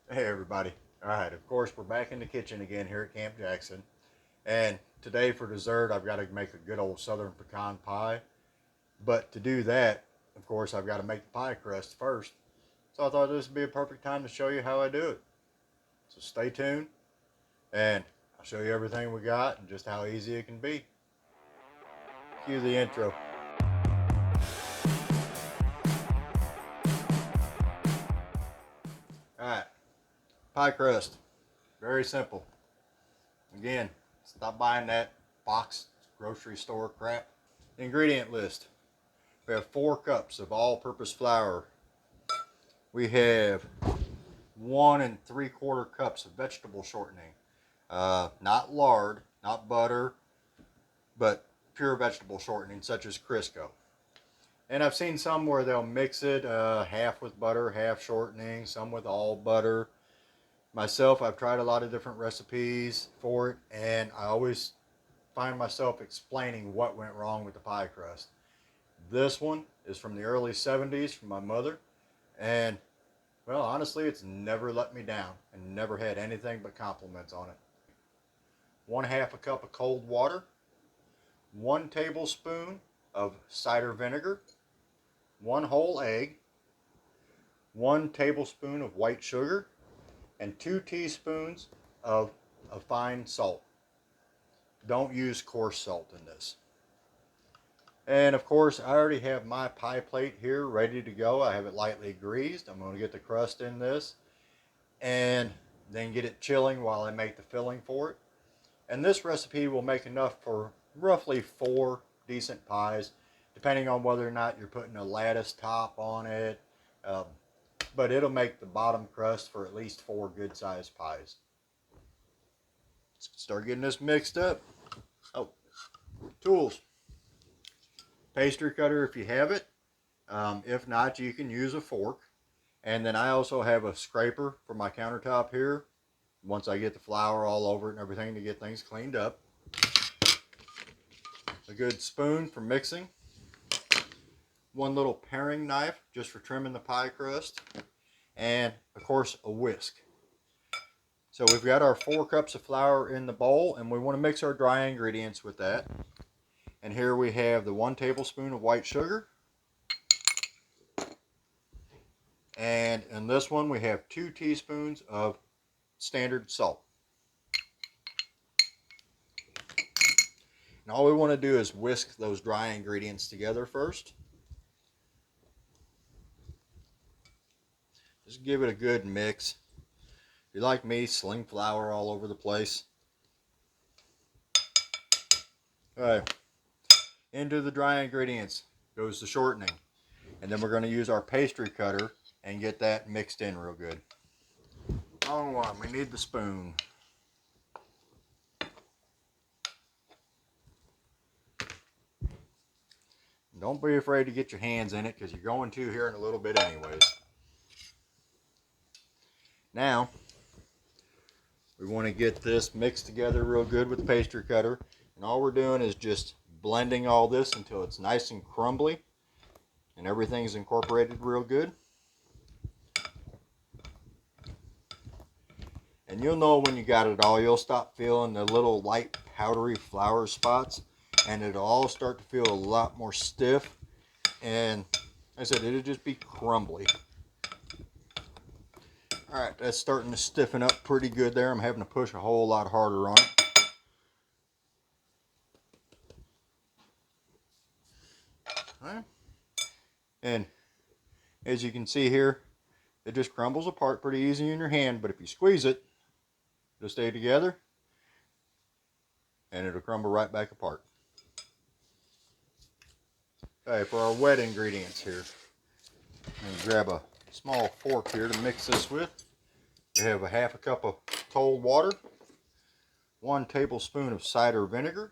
Hey everybody. Alright, of course we're back in the kitchen again here at Camp Jackson. And today for dessert I've got to make a good old southern pecan pie. But to do that, of course I've got to make the pie crust first. So I thought this would be a perfect time to show you how I do it. So stay tuned and I'll show you everything we got and just how easy it can be. Cue the intro. Alright, pie crust. Very simple. Again, stop buying that box grocery store crap. Ingredient list. We have 4 cups of all-purpose flour. We have 1 3/4 cups of vegetable shortening. Not lard, not butter, but pure vegetable shortening such as Crisco. And I've seen some where they'll mix it half with butter, half shortening, some with all butter. Myself, I've tried a lot of different recipes for it, and I always find myself explaining what went wrong with the pie crust. This one is from the early 70's from my mother, and well, honestly, it's never let me down and never had anything but compliments on it. 1/2 a cup of cold water, 1 tablespoon of cider vinegar, 1 whole egg, 1 tablespoon of white sugar, and 2 teaspoons of fine salt. Don't use coarse salt in this. And of course, I already have my pie plate here ready to go. I have it lightly greased. I'm going to get the crust in this and then get it chilling while I make the filling for it. And this recipe will make enough for roughly 4 decent pies, depending on whether or not you're putting a lattice top on it. But it'll make the bottom crust for at least 4 good-sized pies. Let's start getting this mixed up. Oh, tools. Pastry cutter if you have it. If not, you can use a fork. And then I also have a scraper for my countertop here. Once I get the flour all over it and everything to get things cleaned up. A good spoon for mixing. 1 little paring knife just for trimming the pie crust. And of course a whisk. So we've got our 4 cups of flour in the bowl and we want to mix our dry ingredients with that. And here we have the 1 tablespoon of white sugar. And in this one we have 2 teaspoons of standard salt. And all we want to do is whisk those dry ingredients together first. Just give it a good mix. If you're like me, sling flour all over the place. Alright, into the dry ingredients goes the shortening. And then we're going to use our pastry cutter and get that mixed in real good. Wrong one, we need the spoon. Don't be afraid to get your hands in it because you're going to here in a little bit anyways. Now, we want to get this mixed together real good with the pastry cutter. And all we're doing is just blending all this until it's nice and crumbly and everything's incorporated real good. And you'll know when you got it all. You'll stop feeling the little light powdery flour spots and it'll all start to feel a lot more stiff. And like I said, it'll just be crumbly. Alright, that's starting to stiffen up pretty good there. I'm having to push a whole lot harder on it. Alright. And as you can see here, it just crumbles apart pretty easy in your hand, but if you squeeze it, it'll stay together and it'll crumble right back apart. Okay, for our wet ingredients here, I'm going to grab a small fork here to mix this with. We have a 1/2 cup of cold water, 1 tablespoon of cider vinegar,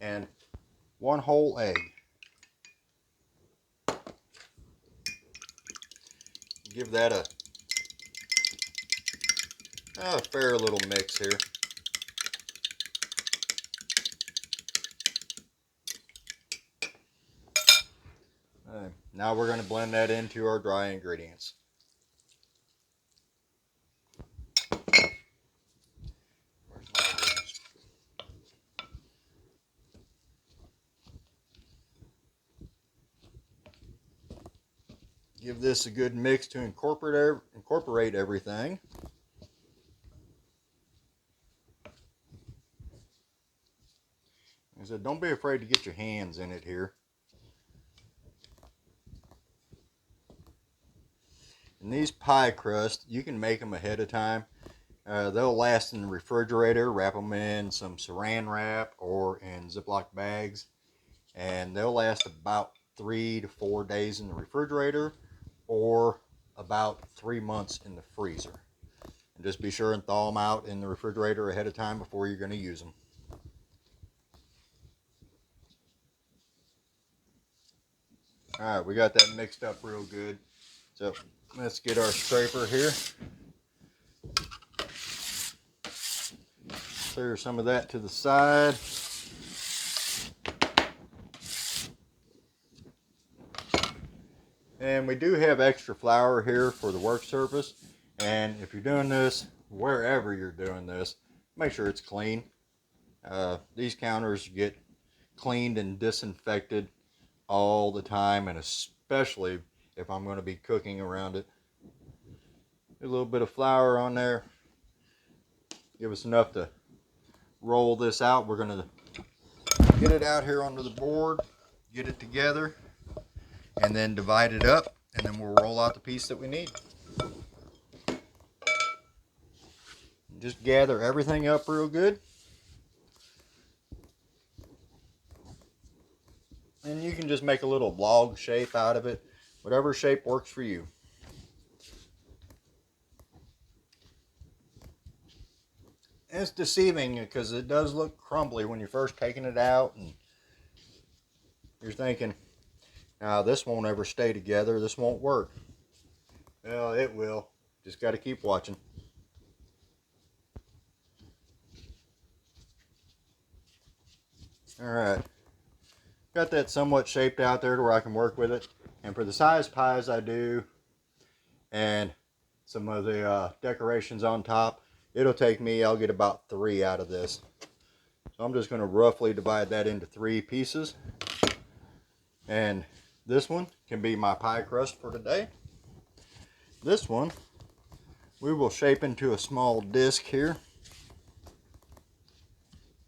and 1 whole egg. Give that a fair little mix here. Now we're going to blend that into our dry ingredients. Give this a good mix to incorporate everything. I said, don't be afraid to get your hands in it here. And these pie crusts, you can make them ahead of time. They'll last in the refrigerator. Wrap them in some saran wrap or in Ziploc bags, and they'll last about 3 to 4 days in the refrigerator or about 3 months in the freezer. And just be sure and thaw them out in the refrigerator ahead of time before you're going to use them. Alright, we got that mixed up real good. So let's get our scraper here. Clear some of that to the side. And we do have extra flour here for the work surface. And if you're doing this, wherever you're doing this, make sure it's clean. These counters get cleaned and disinfected all the time, and especially if I'm going to be cooking around it. A little bit of flour on there. Give us enough to roll this out. We're going to get it out here onto the board, get it together, and then divide it up, and then we'll roll out the piece that we need. Just gather everything up real good. And you can just make a little log shape out of it, whatever shape works for you. And it's deceiving because it does look crumbly when you're first taking it out, and you're thinking, now this won't ever stay together, this won't work. Well, it will. Just got to keep watching. Alright, got that somewhat shaped out there to where I can work with it. And for the size pies I do, and some of the decorations on top, it'll take me, I'll get about 3 out of this. So I'm just going to roughly divide that into 3 pieces. And this one can be my pie crust for today. This one we will shape into a small disc here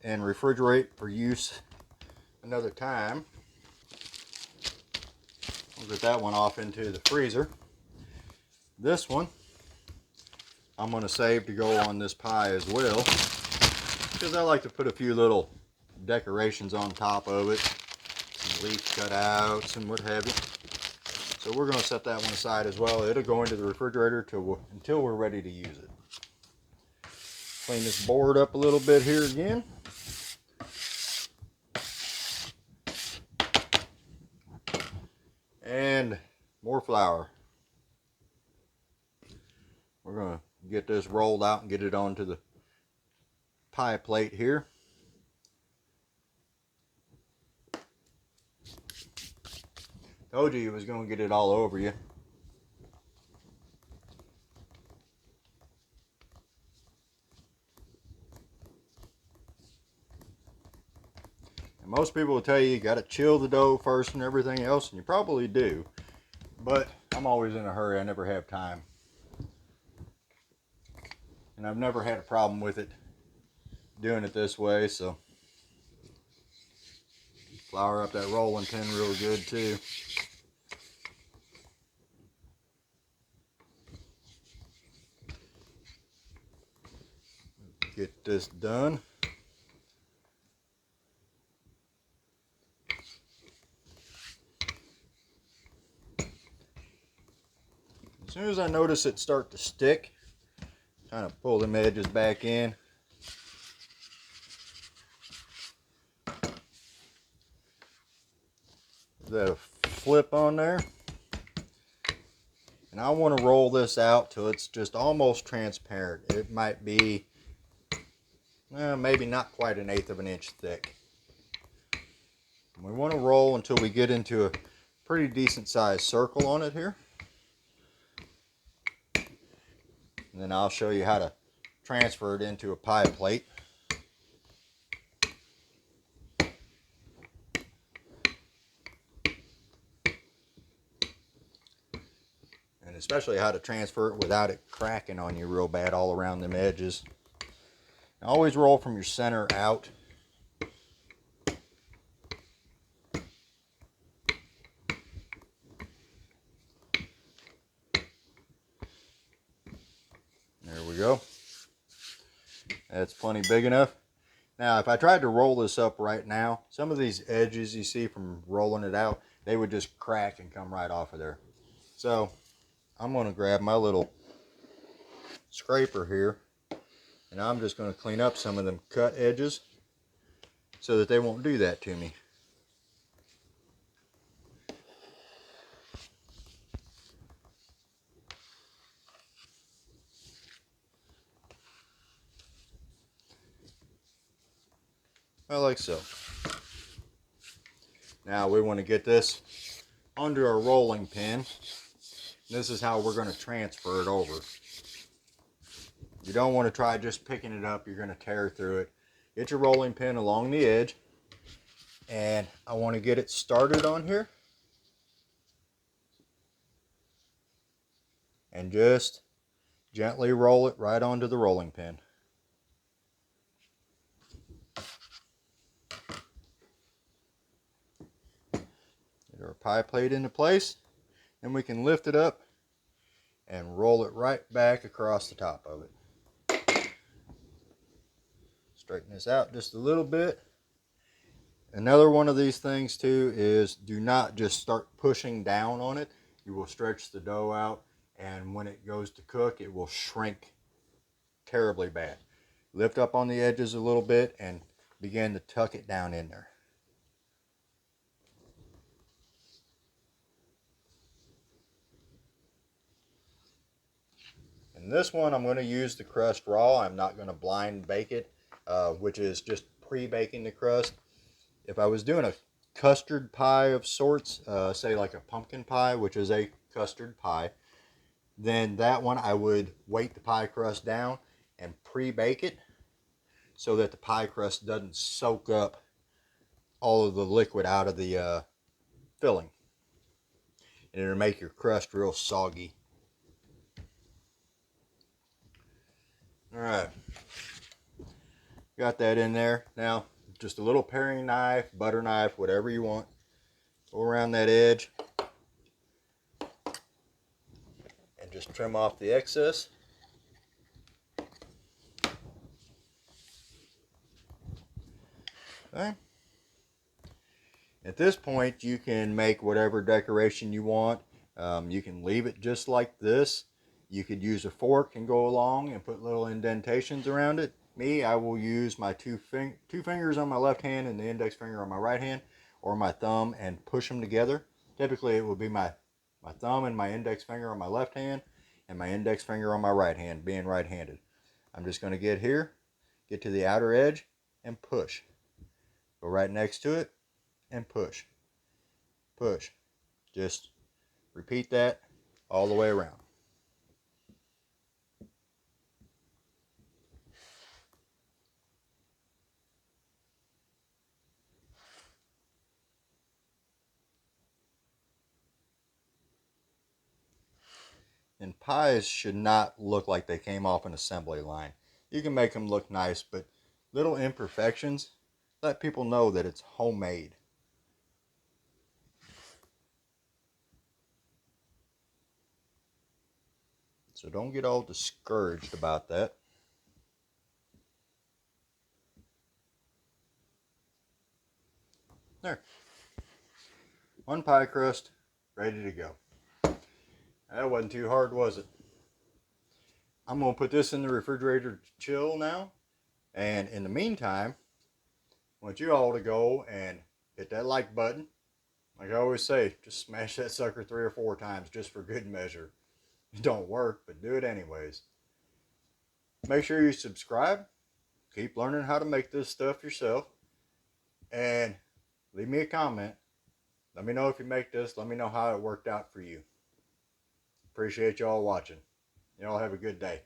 and refrigerate for use another time. We'll get that one off into the freezer. This one I'm going to save to go on this pie as well, because I like to put a few little decorations on top of it, some leaf cutouts and what have you. So we're going to set that one aside as well. It'll go into the refrigerator until we're ready to use it. Clean this board up a little bit here again. And more flour. We're going to get this rolled out and get it onto the pie plate here. Told you it was going to get it all over you. And most people will tell you got to chill the dough first and everything else, and you probably do. But I'm always in a hurry. I never have time. And I've never had a problem with it doing it this way, so flour up that rolling pin real good too. Get this done. As soon as I notice it start to stick, kind of pull them edges back in. That a flip on there. And I want to roll this out till it's just almost transparent. It might be maybe not quite 1/8 of an inch thick. And we want to roll until we get into a pretty decent sized circle on it here. And then I'll show you how to transfer it into a pie plate. especially how to transfer it without it cracking on you real bad all around them edges. Always roll from your center out. There we go. That's plenty big enough. Now, if I tried to roll this up right now, some of these edges you see from rolling it out, they would just crack and come right off of there. So, I'm going to grab my little scraper here, and I'm just going to clean up some of them cut edges so that they won't do that to me. Like so. Now we want to get this onto our rolling pin. This is how we're going to transfer it over. You don't want to try just picking it up. You're going to tear through it. Get your rolling pin along the edge. And I want to get it started on here. And just gently roll it right onto the rolling pin. Get our pie plate into place. Then we can lift it up and roll it right back across the top of it. Straighten this out just a little bit. Another one of these things too is do not just start pushing down on it. You will stretch the dough out, and when it goes to cook, it will shrink terribly bad. Lift up on the edges a little bit and begin to tuck it down in there. In this one, I'm going to use the crust raw. I'm not going to blind bake it, which is just pre-baking the crust. If I was doing a custard pie of sorts, say like a pumpkin pie, which is a custard pie, then that one I would weight the pie crust down and pre-bake it so that the pie crust doesn't soak up all of the liquid out of the filling. And it'll make your crust real soggy. Alright, got that in there. Now, just a little paring knife, butter knife, whatever you want. Go around that edge and just trim off the excess. Okay. At this point, you can make whatever decoration you want. You can leave it just like this. You could use a fork and go along and put little indentations around it. Me, I will use my two fingers on my left hand and the index finger on my right hand, or my thumb, and push them together. Typically, it will be my thumb and my index finger on my left hand, and my index finger on my right hand, being right-handed. I'm just going to get here, get to the outer edge, and push. Go right next to it, and push. Push. Just repeat that all the way around. And pies should not look like they came off an assembly line. You can make them look nice, but little imperfections, let people know that it's homemade. So don't get all discouraged about that. There. One pie crust ready to go. That wasn't too hard, was it? I'm going to put this in the refrigerator to chill now. And in the meantime, I want you all to go and hit that like button. Like I always say, just smash that sucker 3 or 4 times just for good measure. It don't work, but do it anyways. Make sure you subscribe. Keep learning how to make this stuff yourself. And leave me a comment. Let me know if you make this. Let me know how it worked out for you. Appreciate y'all watching. Y'all have a good day.